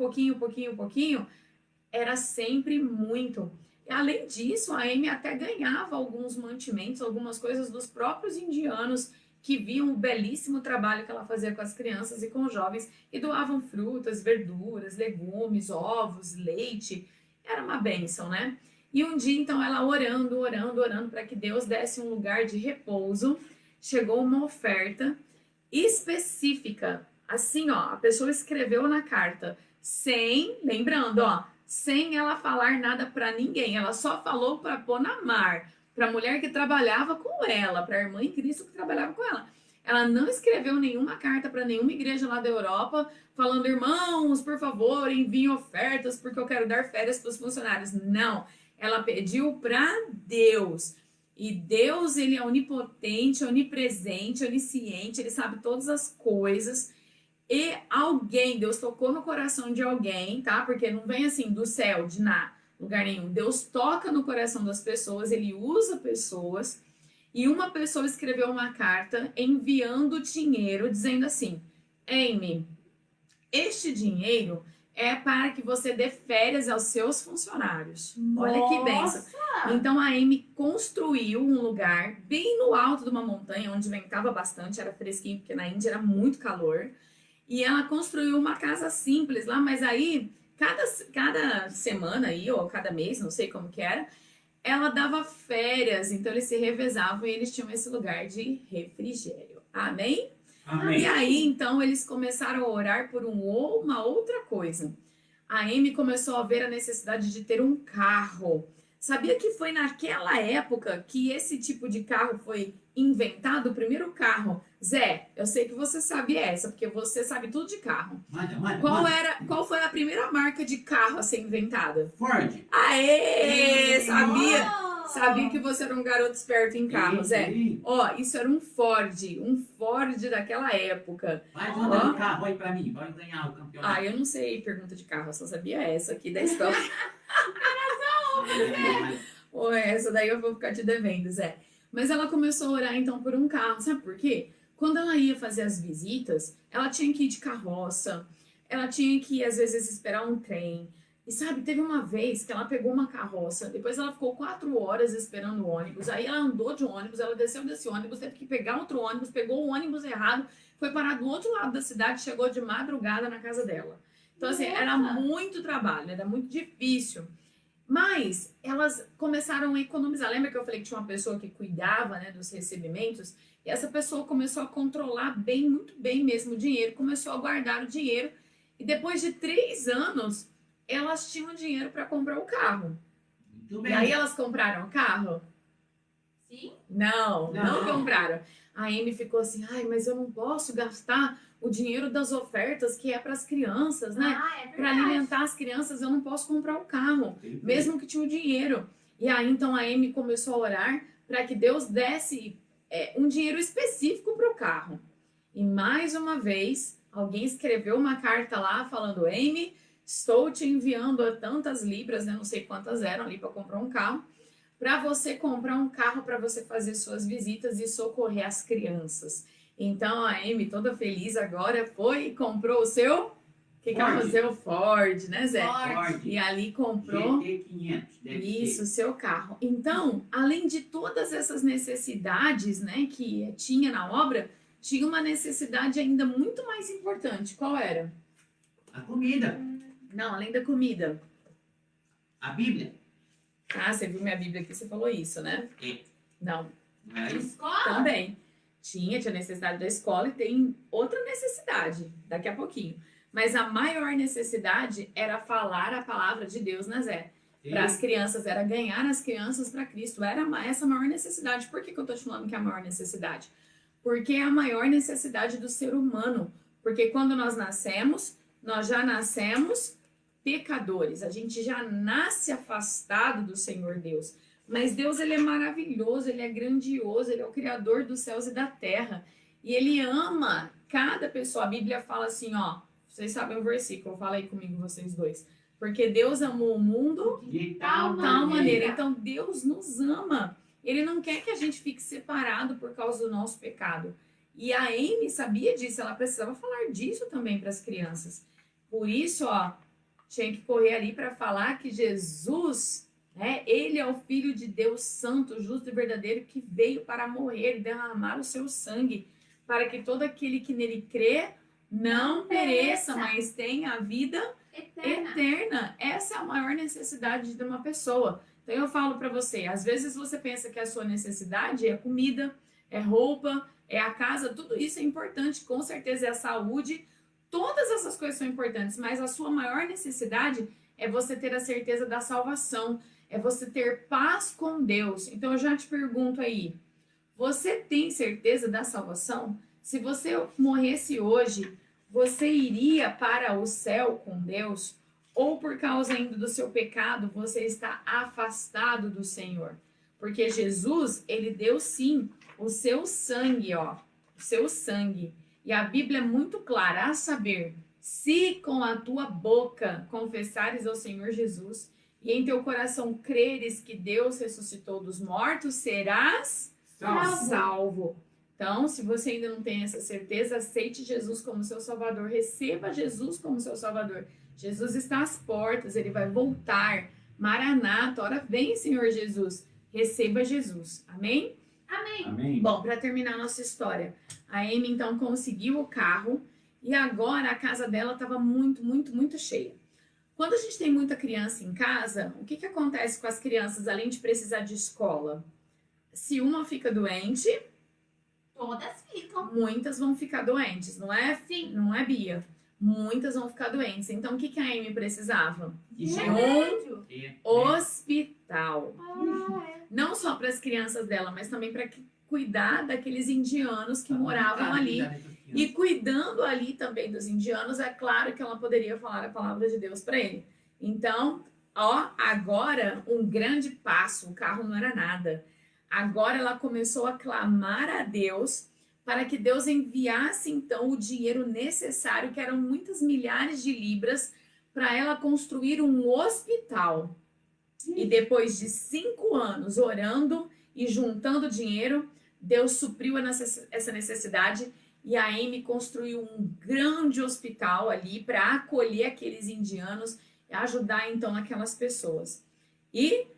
era sempre muito. E, além disso, a Amy até ganhava alguns mantimentos, algumas coisas dos próprios indianos que viam o belíssimo trabalho que ela fazia com as crianças e com os jovens e doavam frutas, verduras, legumes, ovos, leite. Era uma bênção, né? E um dia, então, ela orando, orando, orando para que Deus desse um lugar de repouso, chegou uma oferta específica. Assim, ó, a pessoa escreveu na carta, lembrando, ó, sem ela falar nada para ninguém. Ela só falou para Ponamar, para a mulher que trabalhava com ela, para a irmã em Cristo que trabalhava com ela. Ela não escreveu nenhuma carta para nenhuma igreja lá da Europa, falando, irmãos, por favor, enviem ofertas, porque eu quero dar férias para os funcionários. Não, ela pediu para Deus. E Deus, ele é onipotente, onipresente, onisciente, ele sabe todas as coisas. E Deus tocou no coração de alguém, tá? Porque não vem assim do céu, de lugar nenhum. Deus toca no coração das pessoas, ele usa pessoas. E uma pessoa escreveu uma carta enviando dinheiro, dizendo assim, Amy, este dinheiro é para que você dê férias aos seus funcionários. Olha que bênção. Então a Amy construiu um lugar bem no alto de uma montanha, onde ventava bastante, era fresquinho, porque na Índia era muito calor. E ela construiu uma casa simples lá, mas aí, cada semana aí, ou cada mês, não sei como que era, ela dava férias, então eles se revezavam e eles tinham esse lugar de refrigério. Amém? Amém. E aí, então, eles começaram a orar por uma outra coisa. A Amy começou a ver a necessidade de ter um carro. Sabia que foi naquela época que esse tipo de carro foi inventado, o primeiro carro? Zé, eu sei que você sabe essa, porque você sabe tudo de carro. Qual foi a primeira marca de carro a ser inventada? Ford. Aê! Sabia? Oh! Sabia que você era um garoto esperto em carros, Zé. Sim. Ó, isso era um Ford daquela época. Faz um carro aí pra mim, vai ganhar o campeonato. Eu não sei pergunta de carro, eu só sabia essa aqui da história. Ou essa daí eu vou ficar te devendo, Zé. Mas ela começou a orar então por um carro, sabe por quê? Quando ela ia fazer as visitas, ela tinha que ir de carroça, ela tinha que, às vezes, esperar um trem. E sabe, teve uma vez que ela pegou uma carroça, depois ela ficou 4 horas esperando o ônibus, aí ela andou de ônibus, ela desceu desse ônibus, teve que pegar outro ônibus, pegou o ônibus errado, foi parar do outro lado da cidade, chegou de madrugada na casa dela. Então, assim, era muito trabalho, era muito difícil. Mas elas começaram a economizar. Lembra que eu falei que tinha uma pessoa que cuidava, né, dos recebimentos? E essa pessoa começou a controlar muito bem mesmo o dinheiro, começou a guardar o dinheiro. E depois de 3 anos, elas tinham dinheiro para comprar o carro. Muito E bem. aí elas compraram o carro? Sim? Não Não. compraram. A Amy ficou assim, mas eu não posso gastar o dinheiro das ofertas que é para as crianças, né? É Para verdade. alimentar as crianças, eu não posso comprar o carro, mesmo que tinha o dinheiro. E aí, então, a Amy começou a orar para que Deus desse um dinheiro específico para o carro. E mais uma vez, alguém escreveu uma carta lá falando, Amy, estou te enviando a tantas libras, né? Não sei quantas eram ali para comprar um carro, para você comprar um carro para você fazer suas visitas e socorrer as crianças. Então a Amy, toda feliz agora, foi e comprou o seu... Que carro é o seu? Ford, né, Zé? Ford. E ali comprou GT500, deve isso, ser. seu carro. Então, além de todas essas necessidades, né, que tinha na obra, tinha uma necessidade ainda muito mais importante. Qual era? A comida, Não, além da comida. a Bíblia. Ah, você viu minha Bíblia aqui, você falou isso, né? É. Não, Não é isso? Escola? também. Tinha necessidade da escola e tem outra necessidade, daqui a pouquinho. Mas a maior necessidade era falar a palavra de Deus, né, Zé? Para as crianças, era ganhar as crianças para Cristo. Era essa a maior necessidade. Por que eu estou te falando que é a maior necessidade? Porque é a maior necessidade do ser humano. Porque quando nós nascemos, nós já nascemos pecadores. A gente já nasce afastado do Senhor Deus. Mas Deus, ele é maravilhoso, ele é grandioso, ele é o Criador dos céus e da terra. E ele ama cada pessoa. A Bíblia fala assim, ó, vocês sabem o versículo, fala aí comigo vocês dois. Porque Deus amou o mundo De de tal tal maneira. maneira. Então Deus nos ama. Ele não quer que a gente fique separado por causa do nosso pecado. E a Amy sabia disso, ela precisava falar disso também para as crianças. Por isso, ó, tinha que correr ali para falar que Jesus Ele é o Filho de Deus Santo, justo e verdadeiro, que veio para morrer e derramar o seu sangue, para que todo aquele que nele crê não pereça, mas tenha a vida eterna. Essa é a maior necessidade de uma pessoa. Então eu falo para você, às vezes você pensa que a sua necessidade é comida, é roupa, é a casa, tudo isso é importante, com certeza é a saúde, todas essas coisas são importantes, mas a sua maior necessidade é você ter a certeza da salvação, é você ter paz com Deus. Então eu já te pergunto aí, você tem certeza da salvação? Se você morresse hoje, você iria para o céu com Deus? Ou por causa ainda do seu pecado, você está afastado do Senhor? Porque Jesus, ele deu sim o seu sangue, o seu sangue. E a Bíblia é muito clara a saber, se com a tua boca confessares ao Senhor Jesus e em teu coração creres que Deus ressuscitou dos mortos, serás salvo. Então, se você ainda não tem essa certeza, aceite Jesus como seu Salvador, receba Jesus como seu Salvador. Jesus está às portas, ele vai voltar. Maranata, ora vem, Senhor Jesus. Receba Jesus. Amém? Amém. Bom, para terminar a nossa história, a Amy então conseguiu o carro e agora a casa dela estava muito, muito, muito cheia. Quando a gente tem muita criança em casa, o que acontece com as crianças além de precisar de escola? Se uma fica doente, Todas ficam. muitas vão ficar doentes, não é? Sim. Não é, Bia? Muitas vão ficar doentes. Então, o que a Amy precisava? De um Remédio. hospital. Ah, Não só para as crianças dela, mas também para cuidar daqueles indianos que moravam ali. E cuidando ali também dos indianos, é claro que ela poderia falar a palavra de Deus para ele. Então, agora um grande passo, o carro não era nada. Agora ela começou a clamar a Deus para que Deus enviasse então o dinheiro necessário, que eram muitas milhares de libras, para ela construir um hospital. E depois de 5 anos orando e juntando dinheiro, Deus supriu essa necessidade e a Amy construiu um grande hospital ali para acolher aqueles indianos e ajudar então aquelas pessoas. E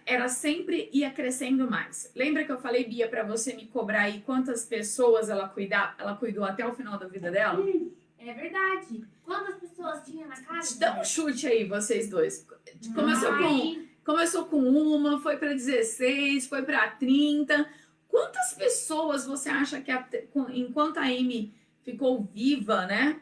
era sempre ia crescendo mais. Lembra que eu falei, Bia, para você me cobrar aí quantas pessoas ela cuidou até o final da vida dela? é verdade. Quantas pessoas tinha na casa? Dá um chute aí, vocês dois. Ai, Começou com uma, foi para 16, foi para 30. Quantas pessoas você acha que enquanto a Amy ficou viva, né?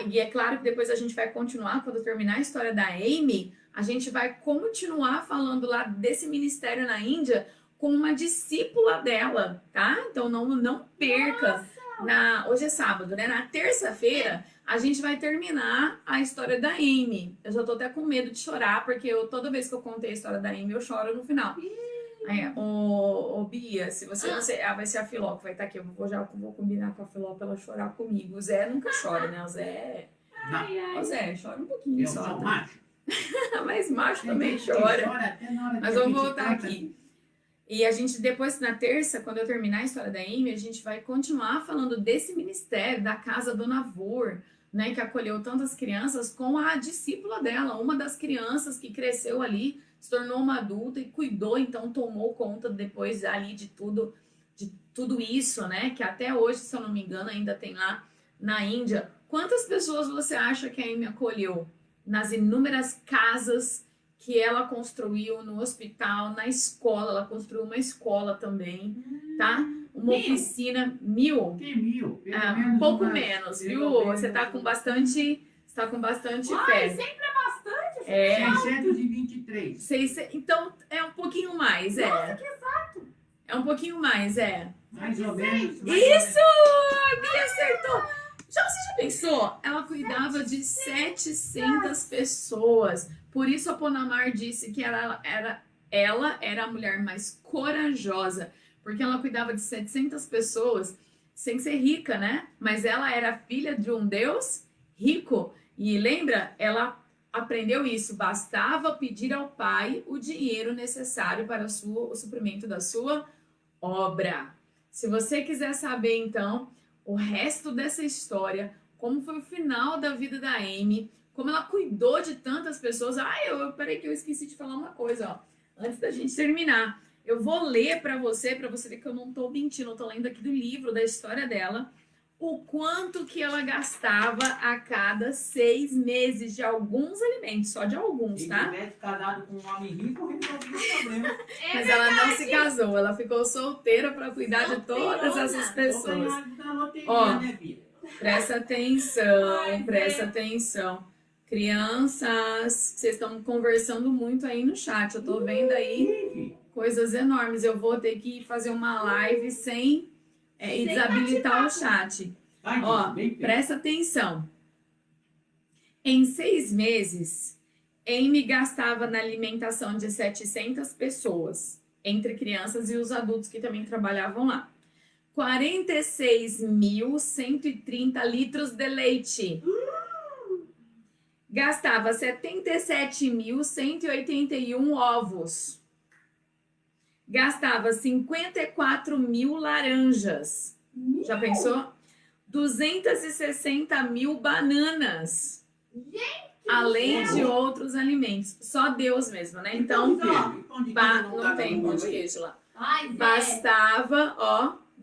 E é claro que depois a gente vai continuar, quando terminar a história da Amy, a gente vai continuar falando lá desse ministério na Índia com uma discípula dela, tá? Então não perca. Hoje é sábado, né? Na terça-feira a gente vai terminar a história da Amy. Eu já tô até com medo de chorar, porque toda vez que eu contei a história da Amy, eu choro no final. Bia, se você vai ser a Filó que vai estar aqui. Eu vou combinar com a Filó pra ela chorar comigo. O Zé nunca chora, né? O Zé. O Zé, chora um pouquinho Eu só. sou Tá? macho. Mas macho também Tem gente que chora. até na hora Mas que a vamos gente voltar canta. aqui. E a gente, depois, na terça, quando eu terminar a história da Amy, a gente vai continuar falando desse ministério, da casa Dona Vor, né, que acolheu tantas crianças, com a discípula dela, uma das crianças que cresceu ali, se tornou uma adulta e cuidou, então tomou conta depois ali de tudo isso, né, que até hoje, se eu não me engano, ainda tem lá na Índia. Quantas pessoas você acha que a Amy acolheu nas inúmeras casas que ela construiu no hospital, na escola? Ela construiu uma escola também, tá? Uma oficina, 1.000. Tem 1.000. pelo Um menos pouco umas- menos, viu? pelo menos Você tá com bastante Ai, fé. sempre é bastante. É, 623. então é um pouquinho mais, Nossa, que exato. É um pouquinho mais, Mais ou menos. Isso! A Bia acertou! Você já pensou? Ela cuidava de 700 pessoas. Por isso a Ponamar disse que ela era a mulher mais corajosa, porque ela cuidava de 700 pessoas sem ser rica, né? Mas ela era filha de um Deus rico. E lembra? Ela aprendeu isso. Bastava pedir ao Pai o dinheiro necessário para o suprimento da sua obra. Se você quiser saber, então, o resto dessa história, como foi o final da vida da Amy, como ela cuidou de tantas pessoas. Peraí que eu esqueci de falar uma coisa, ó, antes da gente terminar. Eu vou ler para você ver que eu não tô mentindo, eu tô lendo aqui do livro, da história dela, o quanto que ela gastava a cada 6 meses de alguns alimentos, só de alguns, tá? Se tivesse casado com um homem rico, resolvia o problema. Mas ela não se casou, ela ficou solteira para cuidar de todas essas Tô pessoas. ganhando da loteria, Ó, né, filha? Presta atenção, presta atenção. Crianças, vocês estão conversando muito aí no chat, eu tô vendo aí coisas enormes. Eu vou ter que fazer uma live sem e desabilitar o chat. Vai, Ó, bem feito. presta atenção. Em 6 meses, Amy gastava na alimentação de 700 pessoas, entre crianças e os adultos que também trabalhavam lá. 46.130 litros de leite. Gastava 77.181 ovos. Gastava 54.000 laranjas. Já pensou? 260.000 bananas. Além de outros alimentos. Só Deus mesmo, né? Então, não tem pão de queijo lá. Ai, Zé.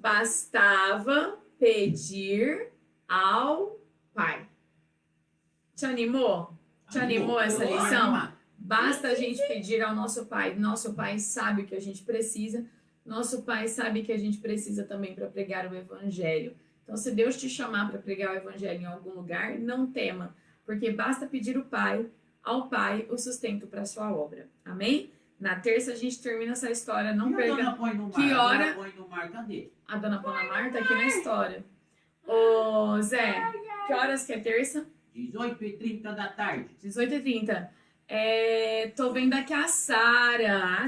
Bastava pedir ao Pai. Te animou? Te animou essa lição? Basta a gente pedir ao nosso Pai. Nosso Pai sabe o que a gente precisa. Nosso Pai sabe que a gente precisa também para pregar o Evangelho. Então, se Deus te chamar para pregar o Evangelho em algum lugar, não tema, porque basta pedir ao Pai o sustento para a sua obra. Amém? Na terça a gente termina essa história. Não perca. Que hora? A dona Põe no Mar tá aqui na história. Ô, Zé, que horas que é terça? 18h30 da tarde. 18h30. Tô vendo aqui a Sara,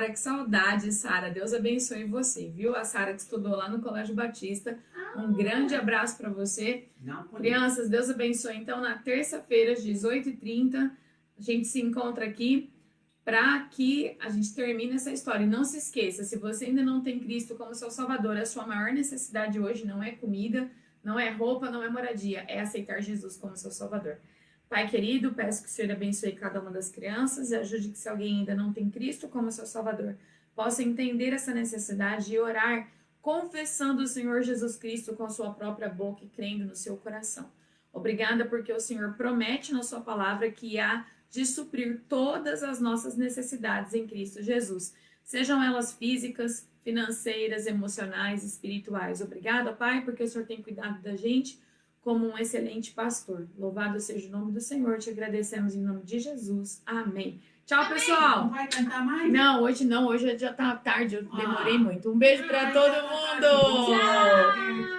que saudade, Sara. Deus abençoe você, viu? A Sara que estudou lá no Colégio Batista. Um grande abraço para você. Crianças, Deus abençoe. Então, na terça-feira, às 18h30, a gente se encontra aqui para que a gente termine essa história. E não se esqueça, se você ainda não tem Cristo como seu Salvador, a sua maior necessidade hoje não é comida, não é roupa, não é moradia, é aceitar Jesus como seu Salvador. Pai querido, peço que o Senhor abençoe cada uma das crianças e ajude que se alguém ainda não tem Cristo como seu Salvador, possa entender essa necessidade e orar confessando o Senhor Jesus Cristo com sua própria boca e crendo no seu coração. Obrigada porque o Senhor promete na sua palavra que há de suprir todas as nossas necessidades em Cristo Jesus, sejam elas físicas, financeiras, emocionais, espirituais. Obrigada, Pai, porque o Senhor tem cuidado da gente como um excelente pastor. Louvado seja o nome do Senhor, te agradecemos em nome de Jesus. Amém. Tchau, pessoal. Não vai cantar mais? Não, hoje já tá tarde, eu demorei muito. Um beijo para todo mundo. Tchau.